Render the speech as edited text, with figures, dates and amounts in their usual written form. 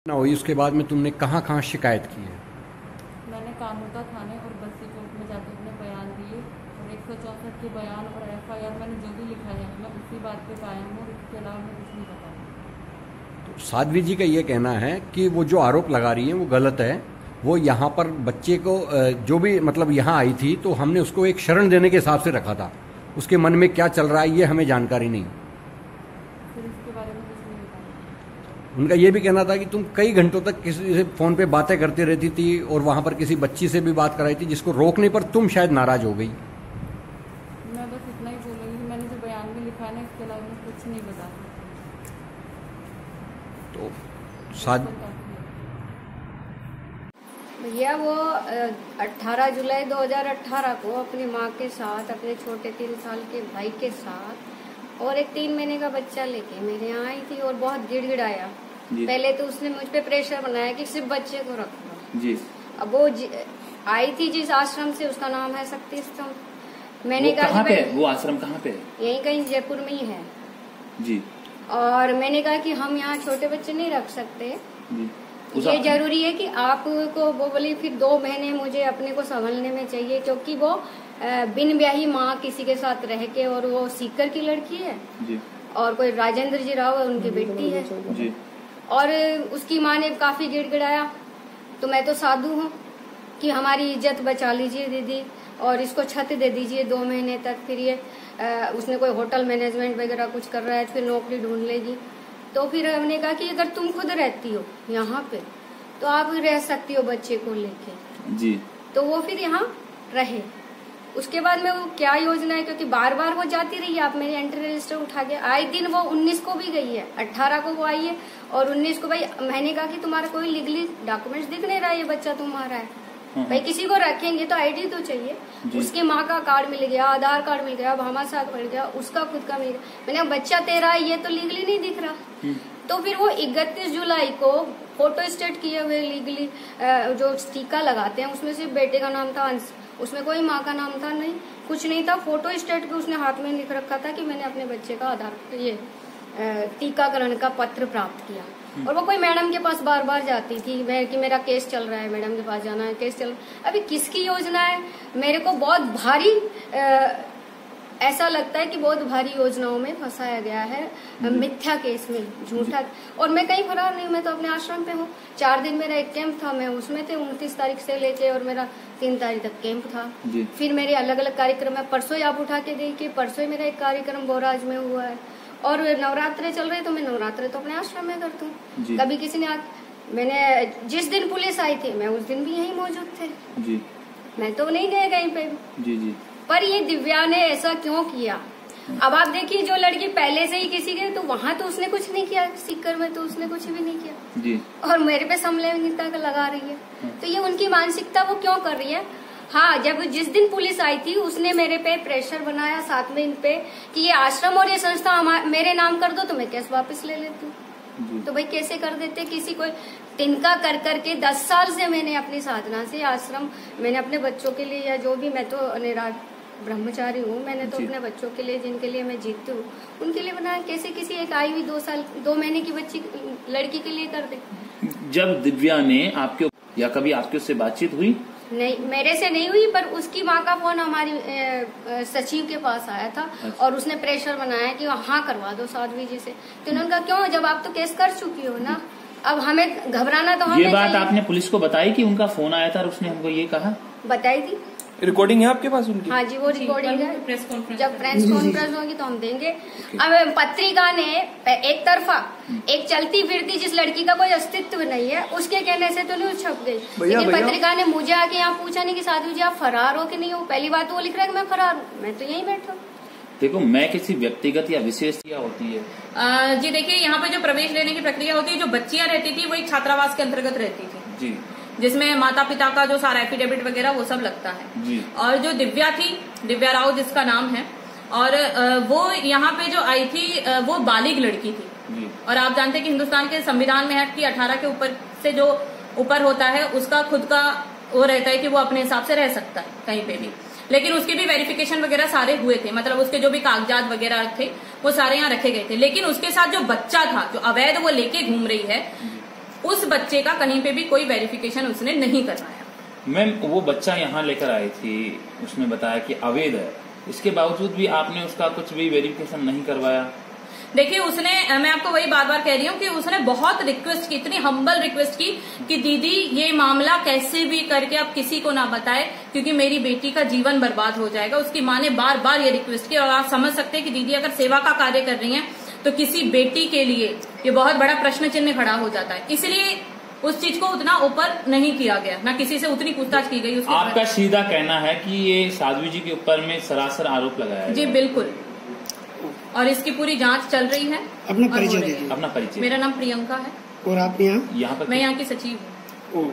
ना हुई उसके बाद में तुमने कहाँ कहाँ शिकायत की है? मैंने कानूता थाने और बस्ती चौक में जाकर अपने बयान दिए और 164 के बयान और FIR मैंने जो भी लिखा है मैं उसी बात पे कायम हूँ। इसके अलावा मैं कुछ नहीं पता। तो साध्वी जी का ये कहना है कि वो जो आरोप लगा रही है वो गलत है। वो यहाँ पर बच्चे को जो भी मतलब यहाँ आई थी तो हमने उसको एक शरण देने के हिसाब से रखा था। उसके मन में क्या चल रहा है ये हमें जानकारी नहीं। फिर इसके बारे में कुछ नहीं पता। उनका ये भी कहना था कि तुम कई घंटों तक किसी से फोन पे बातें करती रहती थी और वहां पर किसी बच्ची से भी बात कराई थी जिसको रोकने पर तुम शायद नाराज हो गई। मैं बस इतना ही बोलूँगी, मैंने जो बयान में लिखा है ना इसके अलावा मैं कुछ नहीं बता। तो साध भैया वो 18 जुलाई 2018 को अपनी माँ के साथ अपने छोटे 3 साल के भाई के साथ और एक 3 महीने का बच्चा लेके मेरे यहाँ आई थी और बहुत गिड़गिड़ाया। पहले तो उसने मुझ पे प्रेशर बनाया कि सिर्फ बच्चे को रखो जी। अब वो आई थी जिस आश्रम से, उसका नाम है शक्ति स्तंभ। मैंने कहा कि वो आश्रम कहाँ पे है? यहीं कहीं जयपुर में ही है जी। और मैंने कहा कि हम यहाँ छोटे बच्चे नहीं रख सकते जी। ये जरूरी है कि आपको वो बोली फिर 2 महीने मुझे अपने को संभलने में चाहिए क्योंकि वो बिन ब्याही माँ किसी के साथ रह के, और वो सीकर की लड़की है जी। और कोई राजेंद्र जी राव है उनकी बेटी है जी। और उसकी माँ ने काफी गिड़गिड़ाया। तो मैं तो साधु हूँ कि हमारी इज्जत बचा लीजिए दीदी और इसको छत दे दीजिए 2 महीने तक। फिर ये उसने कोई होटल मैनेजमेंट वगैरह कुछ कर रहा है, फिर नौकरी ढूंढ लेगी। तो फिर हमने कहा कि अगर तुम खुद रहती हो यहाँ पे तो आप रह सकती हो बच्चे को लेके जी। तो वो फिर यहाँ रहे। उसके बाद में वो क्या योजना है, क्योंकि बार बार वो जाती रही है। आप मेरे एंट्री रजिस्टर उठा के आए दिन वो 19 को भी गई है, 18 को वो आई है और 19 को भाई मैंने कहा कि तुम्हारा कोई लीगली डॉक्यूमेंट्स दिख नहीं रहा है, ये बच्चा तुम्हारा है भाई, किसी को रखेंगे तो आईडी तो चाहिए। उसकी माँ का कार्ड मिल गया, आधार कार्ड मिल गया, भामाशाह मिल गया, उसका खुद का मिल गया। मैंने बच्चा तेरा है, ये तो लीगली नहीं दिख रहा। तो फिर वो 31 जुलाई को फोटो स्टेट किए हुए लीगली जो टीका लगाते हैं उसमें सिर्फ बेटे का नाम था अंश, उसमें कोई माँ का नाम था नहीं, कुछ नहीं था। फोटो स्टेट पे उसने हाथ में लिख रखा था कि मैंने अपने बच्चे का आधार ये टीकाकरण का पत्र प्राप्त किया। और वो कोई मैडम के पास बार बार जाती थी कि मेरा केस चल रहा है, मैडम के पास जाना है, केस चल रहा है। अभी किसकी योजना है? मेरे को बहुत भारी ऐसा लगता है कि बहुत भारी योजनाओं में फंसाया गया है, मिथ्या केस में, झूठा। और मैं कहीं फरार नहीं हूँ, मैं तो अपने आश्रम पे हूँ। 4 दिन मेरा एक कैंप था, मैं उसमें थे 29 तारीख से लेके और मेरा 3 तारीख तक कैंप था। फिर मेरे अलग अलग कार्यक्रम है। परसों ही आप उठा के देखिए, परसों ही मेरा एक कार्यक्रम बोराज में हुआ है। और नवरात्रे चल रहे तो मैं नवरात्रे तो अपने आश्रम में करती हूँ। कभी किसी ने मैंने जिस दिन पुलिस आई थी मैं उस दिन भी यहीं मौजूद थे जी। मैं तो नहीं गए कहीं पे जी जी। पर ये दिव्या ने ऐसा क्यों किया? अब आप देखिए, जो लड़की पहले से ही किसी के तो वहां तो उसने कुछ नहीं किया, सीकर में तो उसने कुछ भी नहीं किया जी। और मेरे पे समलैंगिकता का लगा रही है। तो ये उनकी मानसिकता वो क्यों कर रही है? हाँ, जब जिस दिन पुलिस आई थी उसने मेरे पे प्रेशर बनाया साथ में इन पे कि ये आश्रम और ये संस्था मेरे नाम कर दो तो मैं केस वापस ले लेती हूँ। तो भाई कैसे कर देते किसी को? तिनका कर करके 10 साल से मैंने अपनी साधना से आश्रम, मैंने अपने बच्चों के लिए या जो भी, मैं तो निराग ब्रह्मचारी हूँ, मैंने तो अपने बच्चों के लिए जिनके लिए मैं जीती हूँ उनके लिए बनाया। कैसे किसी एक आई हुई 2 महीने की बच्ची लड़की के लिए कर दे? जब दिव्या ने आपके या कभी आपके उससे बातचीत हुई? नहीं, मेरे से नहीं हुई, पर उसकी माँ का फोन हमारी सचिव के पास आया था और उसने प्रेशर बनाया कि हाँ करवा दो साध्वी जी से। तो उन्होंने कहा क्यों, जब आप तो केस कर चुकी हो ना, अब हमें घबराना तो हमें। ये बात आपने पुलिस को बताई कि उनका फोन आया था और उसने हमको ये कहा? बताई थी। रिकॉर्डिंग है आपके पास उनकी? हाँ जी, वो रिकॉर्डिंग है। प्रेस कॉन्फ्रेंस, जब प्रेस कॉन्फ्रेंस होगी तो हम देंगे। अब पत्रिका ने एक तरफा एक चलती फिरती जिस लड़की का कोई अस्तित्व नहीं है उसके कहने से तो न्यूज छप गई, लेकिन पत्रिका ने मुझे आके यहाँ पूछा नहीं कि साधु जी आप फरार हो कि नहीं हो। पहली बात वो लिख रहा है कि मैं फरार हूँ, मैं तो यहीं बैठा हूँ। देखो, मैं किसी व्यक्तिगत या विशेष क्या होती है जी, देखिए यहाँ पे जो प्रवेश लेने की प्रक्रिया होती है, जो बच्चियां रहती थी वो एक छात्रावास के अंतर्गत रहती थी जी, जिसमें माता पिता का जो सारा एफिडेविट वगैरह वो सब लगता है जी। और जो दिव्या थी, दिव्या राव जिसका नाम है, और वो यहाँ पे जो आई थी वो बालिग लड़की थी जी। और आप जानते हैं कि हिंदुस्तान के संविधान में है कि 18 के ऊपर से जो ऊपर होता है उसका खुद का वो रहता है कि वो अपने हिसाब से रह सकता है कहीं पे भी। लेकिन उसके भी वेरिफिकेशन वगैरह सारे हुए थे, मतलब उसके जो भी कागजात वगैरह थे वो सारे यहाँ रखे गए थे। लेकिन उसके साथ जो बच्चा था, जो अवैध वो लेके घूम रही है, उस बच्चे का कहीं पे भी कोई वेरिफिकेशन उसने नहीं करवाया। मैम वो बच्चा यहाँ लेकर आई थी, उसने बताया कि अवैध है, इसके बावजूद भी आपने उसका कुछ भी वेरिफिकेशन नहीं करवाया? देखिए उसने, मैं आपको वही बार बार कह रही हूँ कि उसने बहुत रिक्वेस्ट की, इतनी हम्बल रिक्वेस्ट की कि दीदी ये मामला कैसे भी करके आप किसी को ना बताए क्योंकि मेरी बेटी का जीवन बर्बाद हो जाएगा। उसकी माँ ने बार बार ये रिक्वेस्ट की और आप समझ सकते हैं कि दीदी अगर सेवा का कार्य कर रही हैं तो किसी बेटी के लिए ये बहुत बड़ा प्रश्न चिन्ह खड़ा हो जाता है। इसलिए उस चीज को उतना ऊपर नहीं किया गया, ना किसी से उतनी पूछताछ की गई। आपका सीधा कहना है कि ये साध्वी जी के ऊपर में सरासर आरोप लगाया है? जी बिल्कुल, और इसकी पूरी जांच चल रही है। अपना परिचय दीजिए। अपना परिचय। मेरा नाम प्रियंका है और आप यहाँ मैं यहाँ की सचिव हूँ।